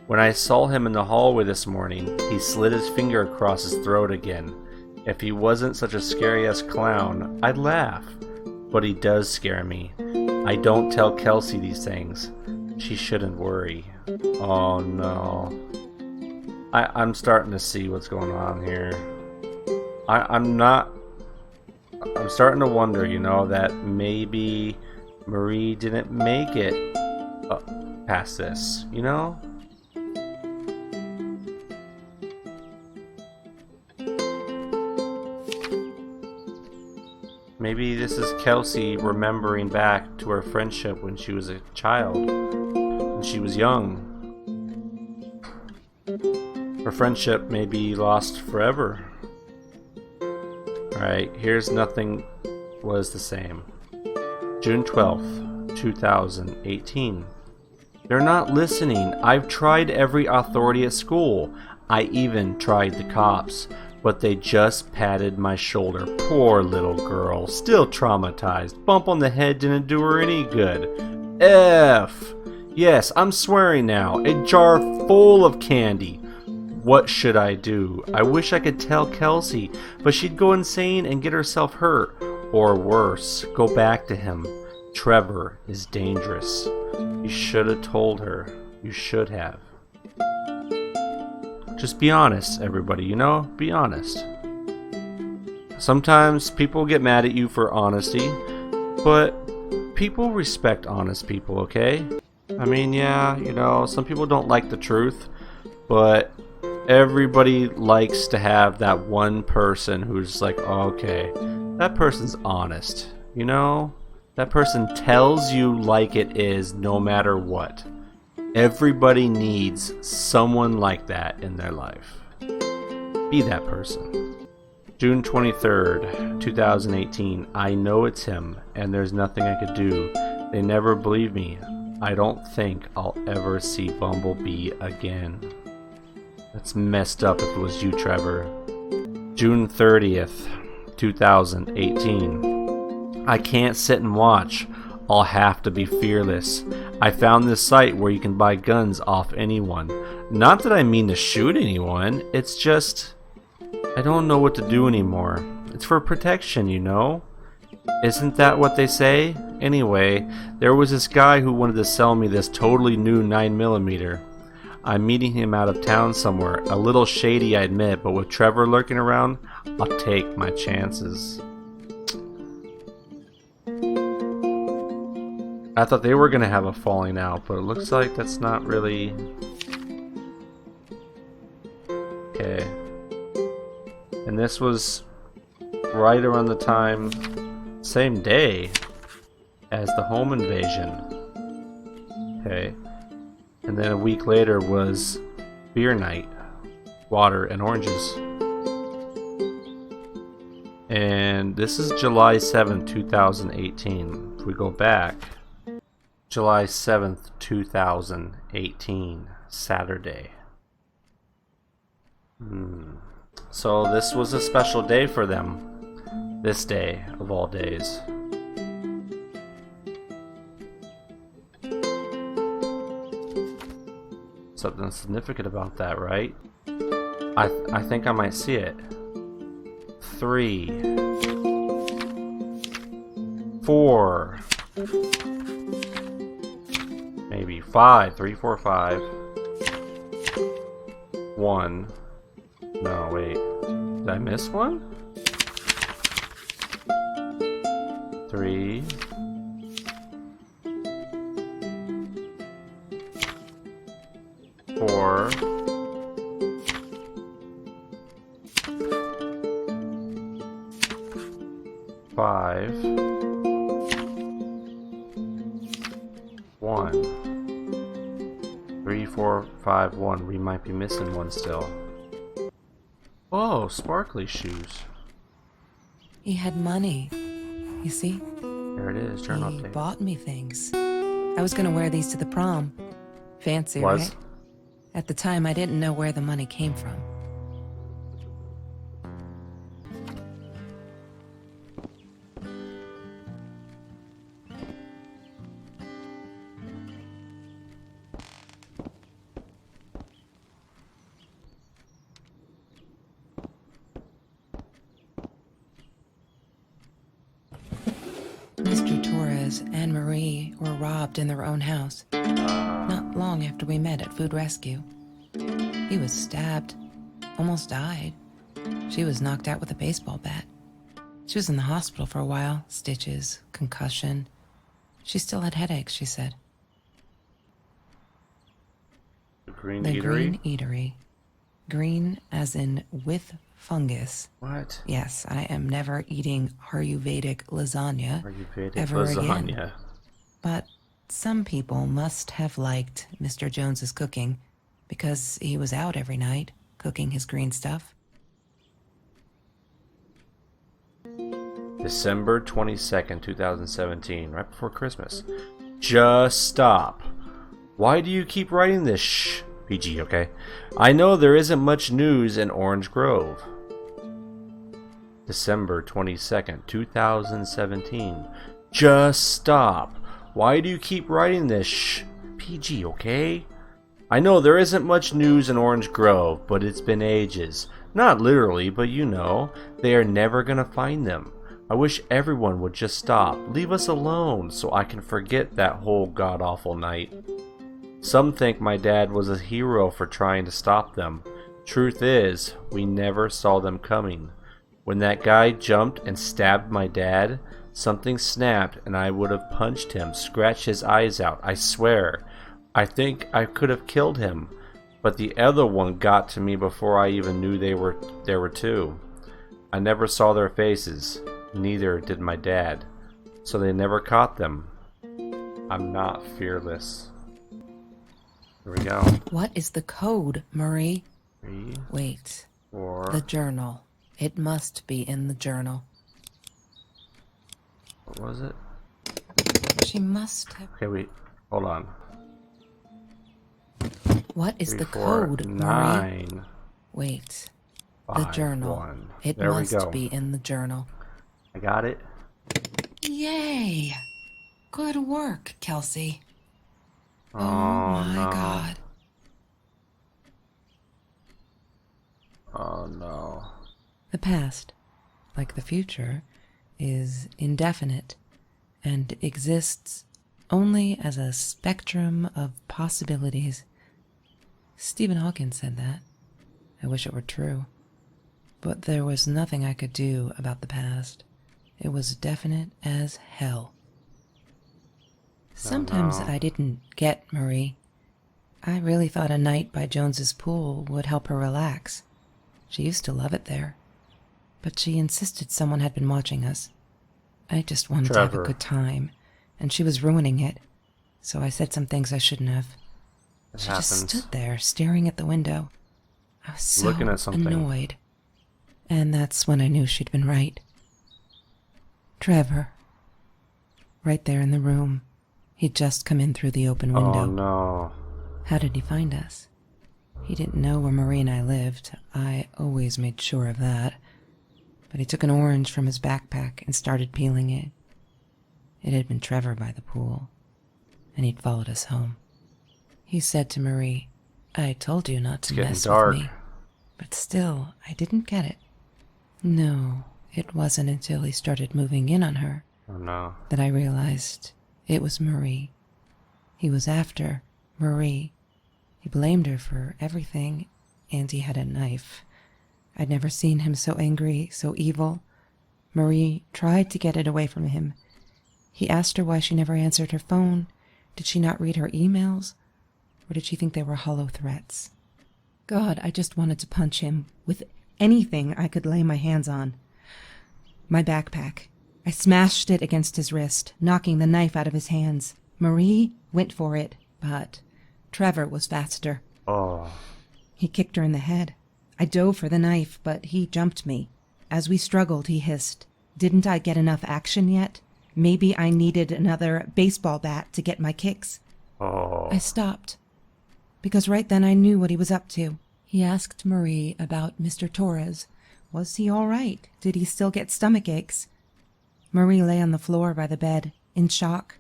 When I saw him in the hallway this morning, he slid his finger across his throat again. If he wasn't such a scary-ass clown, I'd laugh. But he does scare me. I don't tell Kelsey these things. She shouldn't worry. Oh no. I'm starting to see what's going on here. I'm starting to wonder, you know, that maybe Marie didn't make it past this, you know? Maybe this is Kelsey remembering back to her friendship when she was a child, when she was young. Her friendship may be lost forever. Alright, here's Nothing Was the Same. June 12th, 2018. They're not listening. I've tried every authority at school. I even tried the cops, but they just patted my shoulder. Poor little girl, still traumatized. Bump on the head didn't do her any good. F. Yes, I'm swearing now. A jar full of candy. What should I do? I wish I could tell Kelsey, but she'd go insane and get herself hurt. Or worse, go back to him. Trevor is dangerous. You should have told her. You should have. Just be honest, everybody, you know? Be honest. Sometimes people get mad at you for honesty, but people respect honest people, okay? I mean, yeah, you know, some people don't like the truth, but everybody likes to have that one person who's like, oh, okay, that person's honest, you know? That person tells you like it is no matter what. Everybody needs someone like that in their life. Be that person. June 23rd, 2018. I know it's him, and there's nothing I could do. They never believe me. I don't think I'll ever see Bumblebee again. That's messed up if it was you, Trevor. June 30th, 2018. I can't sit and watch. I'll have to be fearless. I found this site where you can buy guns off anyone. Not that I mean to shoot anyone, it's just I don't know what to do anymore. It's for protection, you know? Isn't that what they say? Anyway, there was this guy who wanted to sell me this totally new 9mm. I'm meeting him out of town somewhere. A little shady, I admit, but with Trevor lurking around, I'll take my chances. I thought they were going to have a falling out, but it looks like that's not really... Okay. And this was right around the time, same day, as the home invasion. Okay. And then a week later was beer night, water and oranges. And this is July 7th, 2018. If we go back, July 7th, 2018, Saturday. So this was a special day for them. This day of all days. Something significant about that, right? I think I might see it. 3, 4, maybe 5. 3, 4, 5. 1. No, wait. Did I miss one? 3. 4. 5 1 3 4 5 1. We might be missing one still. Oh, sparkly shoes. He had money. You see? There it is, journal He update. bought me things. I was gonna wear these to the prom. Fancy, Was? right? At the time, I didn't know where the money came from. Mr. Torres and Marie were robbed in their own house. Not long after we met at Food Rescue. He was stabbed, almost died. She was knocked out with a baseball bat. She was in the hospital for a while, stitches, concussion. She still had headaches, she said. The green The eatery? Green Eatery. Green as in with fungus. What? Yes, I am never eating Ayurvedic lasagna Ayurvedic ever lasagna. again. But some people must have liked Mr. Jones's cooking because he was out every night cooking his green stuff. December 22nd, 2017, right before Christmas. Just stop. Why do you keep writing this shh? PG, okay? I know there isn't much news in Orange Grove. December 22nd, 2017. Just stop. Why do you keep writing this shh? PG, okay? I know there isn't much news in Orange Grove, but it's been ages. Not literally, but you know, they are never gonna find them. I wish everyone would just stop. Leave us alone so I can forget that whole god-awful night. Some think my dad was a hero for trying to stop them. Truth is, we never saw them coming. When that guy jumped and stabbed my dad, something snapped and I would have punched him, scratched his eyes out, I swear. I think I could have killed him, but the other one got to me before I even knew there were two. I never saw their faces, neither did my dad, so they never caught them. I'm not fearless. Here we go. What is the code, Marie? 3, Wait. 4. The journal. It must be in the journal. What was it? She must have... Okay, wait. Hold on. What is 3, the 4, code, Marie? 9. Wait. 5, The journal. 1. It There we must go. be in the journal. I got it. Yay! Good work, Kelsey. Oh, my no. God. Oh no. The past, like the future, is indefinite and exists only as a spectrum of possibilities. Stephen Hawking said that. I wish it were true. But there was nothing I could do about the past. It was definite as hell. Sometimes I didn't get Marie. I really thought a night by Jones's pool would help her relax. She used to love it there. But she insisted someone had been watching us. I just wanted to have Trevor. a good time, and she was ruining it. So I said some things I shouldn't have. It She happens. just stood there, staring at the window. I was so Looking at something. annoyed. And that's when I knew she'd been right. Trevor. Right there in the room. He'd just come in through the open window. Oh no. How did he find us? He didn't know where Marie and I lived. I always made sure of that. But he took an orange from his backpack and started peeling it. It had been Trevor by the pool, and he'd followed us home. He said to Marie, I told you not to getting mess dark. with me. But still, I didn't get it. No, it wasn't until he started moving in on her Oh no. that I realized it was Marie. He was after Marie. He blamed her for everything, and he had a knife. I'd never seen him so angry, so evil. Marie tried to get it away from him. He asked her why she never answered her phone. Did she not read her emails? Or did she think they were hollow threats? God, I just wanted to punch him with anything I could lay my hands on. My backpack. I smashed it against his wrist, knocking the knife out of his hands. Marie went for it, but Trevor was faster. Oh. He kicked her in the head. I dove for the knife, but he jumped me. As we struggled, he hissed, "Didn't I get enough action yet? Maybe I needed another baseball bat to get my kicks." Oh. I stopped, because right then I knew what he was up to. He asked Marie about Mr. Torres. Was he all right? Did he still get stomach aches? Marie lay on the floor by the bed, in shock,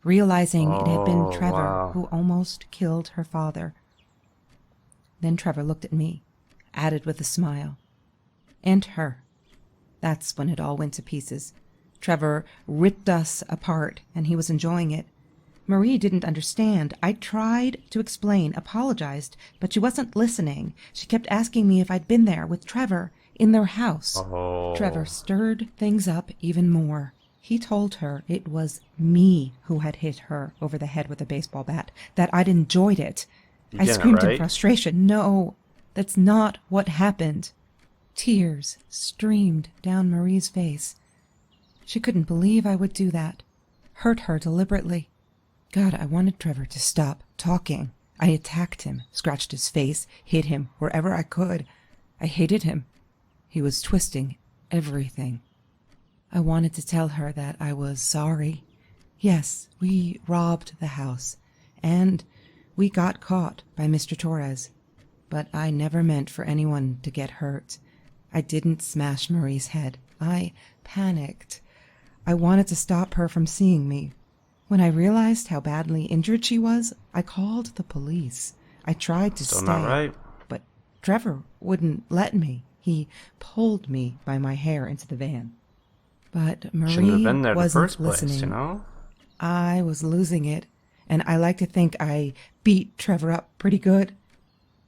realizing it had been Trevor wow. who almost killed her father. Then Trevor looked at me, added with a smile. And her. That's when it all went to pieces. Trevor ripped us apart, and he was enjoying it. Marie didn't understand. I tried to explain, apologized, but she wasn't listening. She kept asking me if I'd been there with Trevor in their house. Oh. Trevor stirred things up even more. He told her it was me who had hit her over the head with a baseball bat, that I'd enjoyed it. I screamed in frustration. No, that's not what happened. Tears streamed down Marie's face. She couldn't believe I would do that. Hurt her deliberately. God, I wanted Trevor to stop talking. I attacked him, scratched his face, hit him wherever I could. I hated him. He was twisting everything. I wanted to tell her that I was sorry. Yes, we robbed the house, and we got caught by Mr. Torres. But I never meant for anyone to get hurt. I didn't smash Marie's head. I panicked. I wanted to stop her from seeing me. When I realized how badly injured she was, I called the police. I tried to Still stay, not right. but Trevor wouldn't let me. He pulled me by my hair into the van. But Shouldn't have Marie been there in the wasn't first place, listening. you know? I was losing it, and I like to think I beat Trevor up pretty good.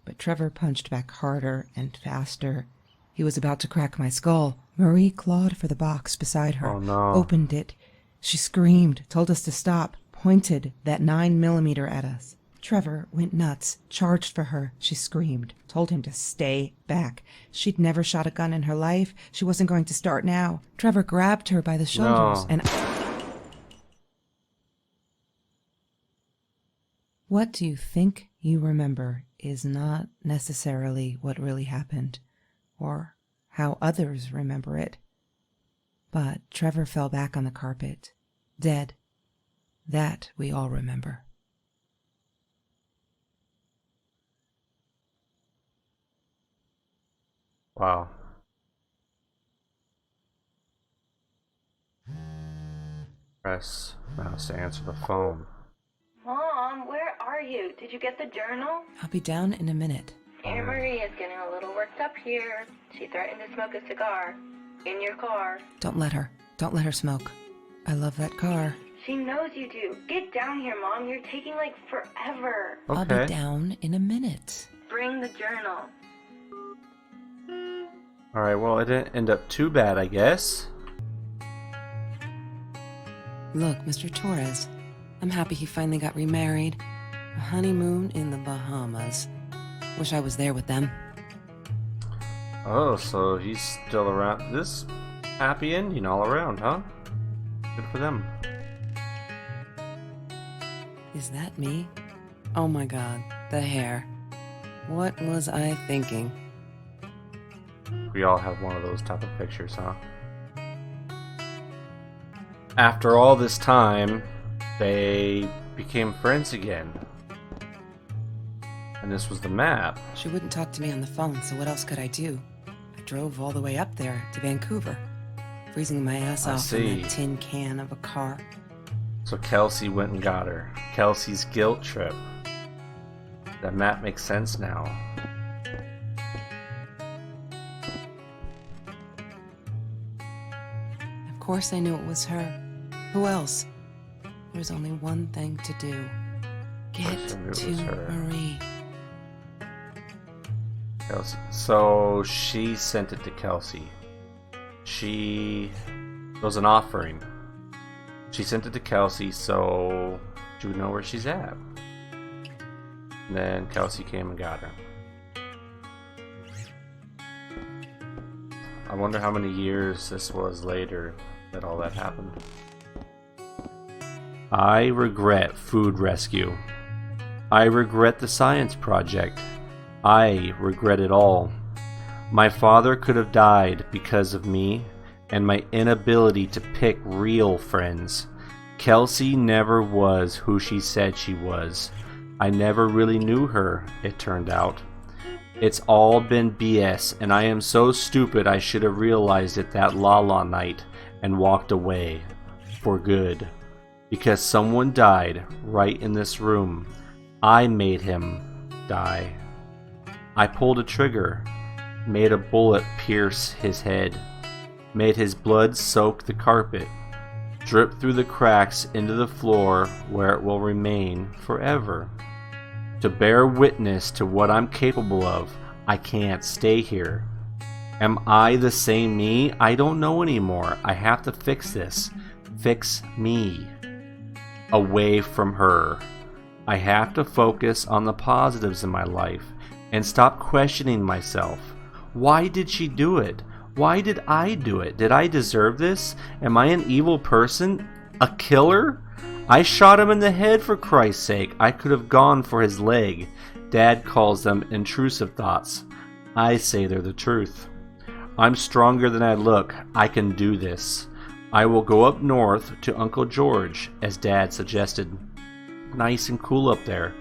But Trevor punched back harder and faster. He was about to crack my skull. Marie clawed for the box beside her, Oh, no. opened it. She screamed, told us to stop, pointed that 9mm at us. Trevor went nuts, charged for her. She screamed, told him to stay back. She'd never shot a gun in her life. She wasn't going to start now. Trevor grabbed her by the shoulders No. and... What do you think you remember is not necessarily what really happened, or how others remember it. But Trevor fell back on the carpet, dead. That we all remember. Wow. Press mouse to answer the phone. Mom, where are you? Did you get the journal? I'll be down in a minute. Dear Marie is getting a little worked up here. She threatened to smoke a cigar. In your car. Don't let her. Don't let her smoke. I love that car. She knows you do. Get down here, Mom. You're taking like forever. I'll Okay. be down in a minute. Bring the journal. Alright, well, it didn't end up too bad, I guess. Look, Mr. Torres, I'm happy he finally got remarried. A honeymoon in the Bahamas. Wish I was there with them. Oh, so he's still around. This happy ending all around, huh? Good for them. Is that me? Oh my god, the hair. What was I thinking? We all have one of those type of pictures, huh? After all this time, they became friends again. And this was the map. She wouldn't talk to me on the phone, so what else could I do? I drove all the way up there to Vancouver, freezing my ass I off in see. that tin can of a car. So Kelsey went and got her. Kelsey's guilt trip. That map makes sense now. Of course I knew it was her. Who else? There's only one thing to do. Get course I knew it to was her. Marie. Kelsey. So she sent it to Kelsey. It was an offering. She sent it to Kelsey so she would know where she's at. And then Kelsey came and got her. I wonder how many years this was later that all that happened. I regret food rescue. I regret the science project. I regret it all. My father could have died because of me and my inability to pick real friends. Kelsey never was who she said she was. I never really knew her, it turned out. It's all been BS, and I am so stupid I should have realized it that La night and walked away. For good. Because someone died right in this room. I made him die. I pulled a trigger, made a bullet pierce his head, made his blood soak the carpet, drip through the cracks into the floor where it will remain forever. To bear witness to what I'm capable of, I can't stay here. Am I the same me? I don't know anymore. I have to fix this. Fix me. Away from her. I have to focus on the positives in my life and stop questioning myself. Why did she do it? Why did I do it? Did I deserve this? Am I an evil person? A killer? I shot him in the head, for Christ's sake. I could have gone for his leg. Dad calls them intrusive thoughts. I say they're the truth. I'm stronger than I look. I can do this. I will go up north to Uncle George, as Dad suggested. Nice and cool up there.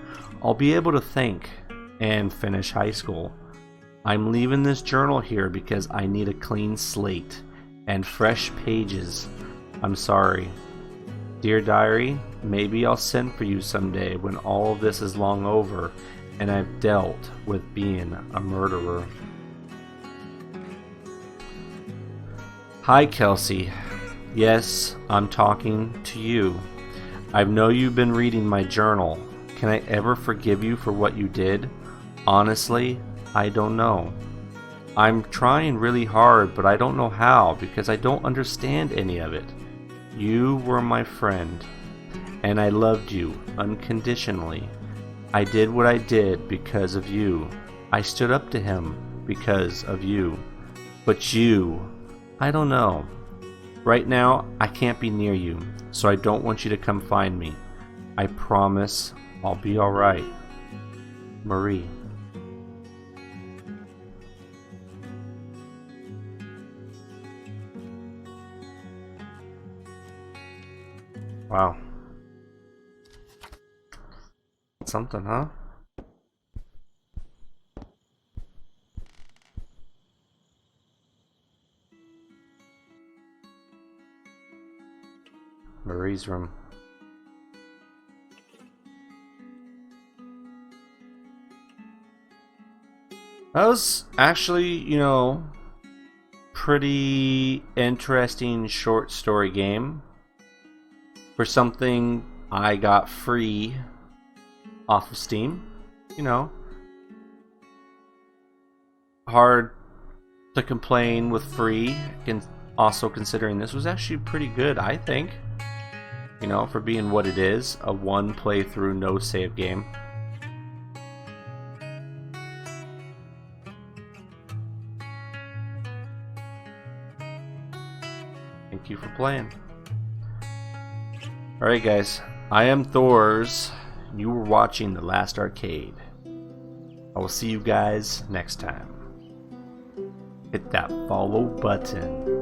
I'll be able to think and finish high school. I'm leaving this journal here because I need a clean slate and fresh pages. I'm sorry. Dear Diary, maybe I'll send for you someday when all of this is long over and I've dealt with being a murderer. Hi, Kelsey. Yes, I'm talking to you. I know you've been reading my journal. Can I ever forgive you for what you did? Honestly, I don't know. I'm trying really hard, but I don't know how because I don't understand any of it. You were my friend, and I loved you unconditionally. I did what I did because of you. I stood up to him because of you. But you, I don't know. Right now, I can't be near you, so I don't want you to come find me. I promise I'll be alright. Marie. Wow. Something, huh? Marie's room. That was actually, pretty interesting short story game. For something I got free off of Steam, hard to complain with free, and also considering this was actually pretty good, I think, for being what it is, a one playthrough, no save game. Thank you for playing. Alright guys, I am Thors. You were watching The Last Arcade. I will see you guys next time. Hit that follow button.